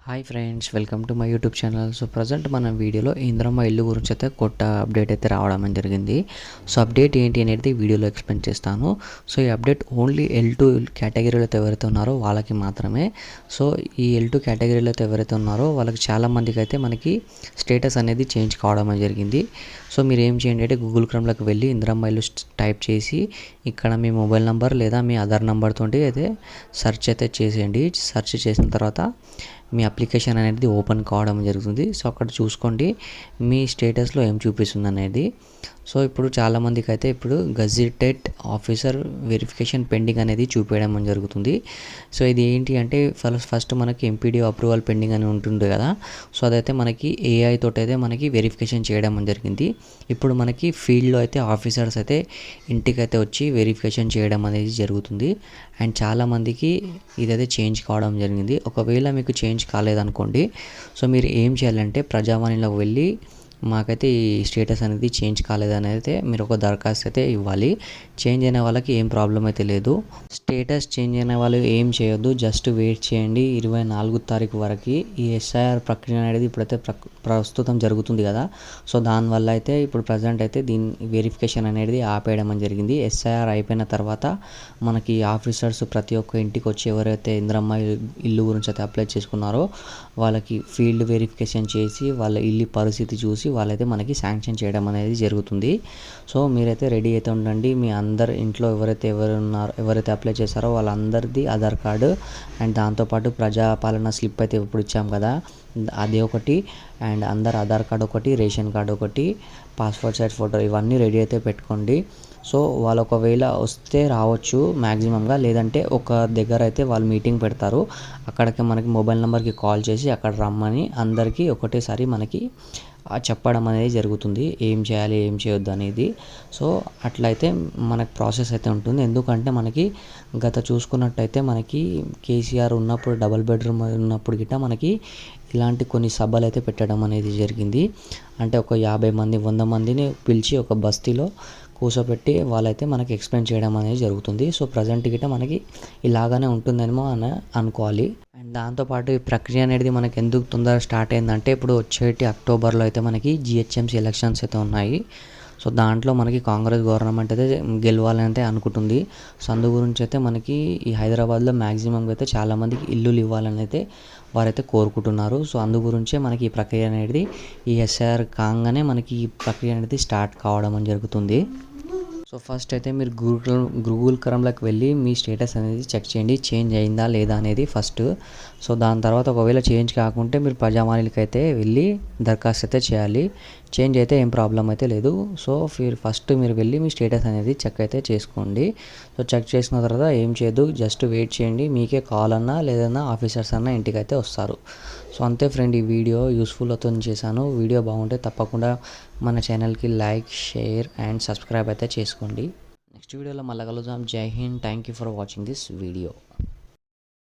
Hi friends, welcome to my YouTube channel. So present మన వీడియోలో ఇంద్రమ్మ ఇల్లు గురించి అయితే కొత్త అప్డేట్ అయితే రావడం జరిగింది. సో అప్డేట్ ఏంటి అనేది వీడియోలో ఎక్స్ప్లెయిన్ చేస్తాను. సో ఈ అప్డేట్ ఓన్లీ L2 కేటగిరీలో ఎవరైతే ఉన్నారో వాళ్ళకి మాత్రమే. సో ఈ L2 కేటగిరీలో ఎవరైతే ఉన్నారో వాళ్ళకి చాలామందికి అయితే మనకి స్టేటస్ అనేది చేంజ్ కావడం జరిగింది. సో మీరు ఏం చేయండి అంటే గూగుల్ క్రోమ్లోకి వెళ్ళి ఇంద్రమ్మ ఇల్లు టైప్ చేసి ఇక్కడ మీ మొబైల్ నెంబర్ లేదా మీ ఆధార్ నెంబర్ తోటి అయితే సెర్చ్ అయితే చేసేయండి. సెర్చ్ చేసిన తర్వాత మీ అప్లికేషన్ అనేది ఓపెన్ కావడం జరుగుతుంది. సో అక్కడ చూసుకోండి మీ స్టేటస్లో ఏం చూపిస్తుంది అనేది. సో ఇప్పుడు చాలామందికి అయితే ఇప్పుడు గజిటెడ్ ఆఫీసర్ వెరిఫికేషన్ పెండింగ్ అనేది చూపించడం జరుగుతుంది. సో ఇది ఏంటి అంటే ఫస్ట్ మనకి ఎంపీడీ అప్రూవల్ పెండింగ్ అని ఉంటుంది కదా. సో అదైతే మనకి ఏఐ తోటి అయితే మనకి వెరిఫికేషన్ చేయడం జరిగింది. ఇప్పుడు మనకి ఫీల్డ్లో అయితే ఆఫీసర్స్ అయితే ఇంటికైతే వచ్చి వెరిఫికేషన్ చేయడం అనేది జరుగుతుంది. అండ్ చాలామందికి ఇదైతే చేంజ్ కావడం జరిగింది. ఒకవేళ మీకు చేంజ్ కాలేదనుకోండి, సో మీరు ఏం చేయాలంటే ప్రజావాణిలోకి వెళ్ళి మాకైతే ఈ స్టేటస్ అనేది చేంజ్ కాలేదని అయితే మీరు ఒక దరఖాస్తు అయితే ఇవ్వాలి. చేంజ్ అయిన వాళ్ళకి ఏం ప్రాబ్లం అయితే లేదు. స్టేటస్ చేంజ్ అయిన వాళ్ళు ఏం చేయొద్దు, జస్ట్ వెయిట్ చేయండి 24 తారీఖు వరకు. ఈ ఎస్ఐఆర్ ప్రక్రియ అనేది ఇప్పుడైతే ప్రస్తుతం జరుగుతుంది కదా. సో దానివల్ల అయితే ఇప్పుడు ప్రజెంట్ అయితే దీని వెరిఫికేషన్ అనేది ఆపేయడం జరిగింది. ఎస్ఐఆర్ అయిపోయిన తర్వాత మనకి ఆఫీసర్స్ ప్రతి ఒక్క ఇంటికి వచ్చి ఎవరైతే ఇంద్రమ్మ ఇల్లు గురించి అయితే అప్లై చేసుకున్నారో వాళ్ళకి ఫీల్డ్ వెరిఫికేషన్ చేసి వాళ్ళ ఇల్లు పరిస్థితి చూసి వాళ్ళైతే మనకి శాంక్షన్ చేయడం అనేది జరుగుతుంది. సో మీరైతే రెడీ అయితే ఉండండి. మీ అందరు ఇంట్లో ఎవరైతే అప్లై చేశారో వాళ్ళందరిది ఆధార్ కార్డు అండ్ దాంతోపాటు ప్రజాపాలన స్లిప్ అయితే ఇప్పుడు ఇచ్చాం కదా అది ఒకటి, అండ్ అందరు ఆధార్ కార్డు ఒకటి, రేషన్ కార్డు ఒకటి, పాస్పోర్ట్ సైజ్ ఫోటో ఇవన్నీ రెడీ అయితే పెట్టుకోండి. సో వాళ్ళు ఒకవేళ వస్తే రావచ్చు మ్యాక్సిమంగా, లేదంటే ఒక దగ్గర అయితే వాళ్ళు మీటింగ్ పెడతారు. అక్కడికి మనకి మొబైల్ నెంబర్కి కాల్ చేసి అక్కడ రమ్మని అందరికీ ఒకటేసారి మనకి చెప్పడం అనేది జరుగుతుంది, ఏం చేయాలి ఏం చేయొద్దు అనేది. సో అట్లయితే మనకి ప్రాసెస్ అయితే ఉంటుంది. ఎందుకంటే మనకి గత చూసుకున్నట్టయితే మనకి కేసీఆర్ ఉన్నప్పుడు డబుల్ బెడ్రూమ్ ఉన్నప్పుడు గిట్ట మనకి ఇలాంటి కొన్ని సభలు అయితే పెట్టడం అనేది జరిగింది. అంటే ఒక 50 మంది 100 మందిని పిలిచి ఒక బస్తీలో కూర్చోబెట్టి వాళ్ళైతే మనకి ఎక్స్ప్లెయిన్ చేయడం అనేది జరుగుతుంది. సో ప్రజెంట్ గిట్ట మనకి ఇలాగానే ఉంటుందేమో అని అనుకోవాలి. అండ్ దాంతోపాటు ఈ ప్రక్రియ అనేది మనకి ఎందుకు తొందరగా స్టార్ట్ అయిందంటే ఇప్పుడు వచ్చేటి అక్టోబర్లో అయితే మనకి జిహెచ్ఎంసీ ఎలక్షన్స్ అయితే ఉన్నాయి. సో దాంట్లో మనకి కాంగ్రెస్ గవర్నమెంట్ అయితే గెలవాలని అయితే అనుకుంటుంది. సో అందు గురించి అయితే మనకి ఈ హైదరాబాద్లో మ్యాక్సిమం అయితే చాలామందికి ఇల్లులు ఇవ్వాలని అయితే వారైతే కోరుకుంటున్నారు. సో అందు గురించే మనకి ఈ ప్రక్రియ అనేది ఈ ఎస్ఐఆర్ కాగానే మనకి ఈ ప్రక్రియ అనేది స్టార్ట్ కావడం జరుగుతుంది. సో ఫస్ట్ అయితే మీరు గూగుల్ క్రోమ్లోకి వెళ్ళి మీ స్టేటస్ అనేది చెక్ చేయండి, చేంజ్ అయిందా లేదా అనేది ఫస్ట్. సో దాని తర్వాత ఒకవేళ చేంజ్ కాకుంటే మీరు ప్రజావాణికి అయితే వెళ్ళి దరఖాస్తు అయితే చేయాలి. చేంజ్ అయితే ఏం ప్రాబ్లం అయితే లేదు. సో ఫస్ట్ మీరు వెళ్ళి మీ స్టేటస్ అనేది చెక్ అయితే చేసుకోండి. సో చెక్ చేసిన తర్వాత ఏం చేయదు, జస్ట్ వెయిట్ చేయండి. మీకే కాల్ అన్నా లేదన్నా ఆఫీసర్స్ అన్నా ఇంటికి అయితే వస్తారు. సో అంతే ఫ్రెండ్, ఈ వీడియో యూస్ఫుల్ అవుతుంది చేశాను. వీడియో బాగుంటే తప్పకుండా మన ఛానల్కి లైక్, షేర్ అండ్ సబ్స్క్రైబ్ అయితే చేసుకోండి. నెక్స్ట్ వీడియోలో మళ్ళీ కలుద్దాం. జై Hind. Thank you for watching this video.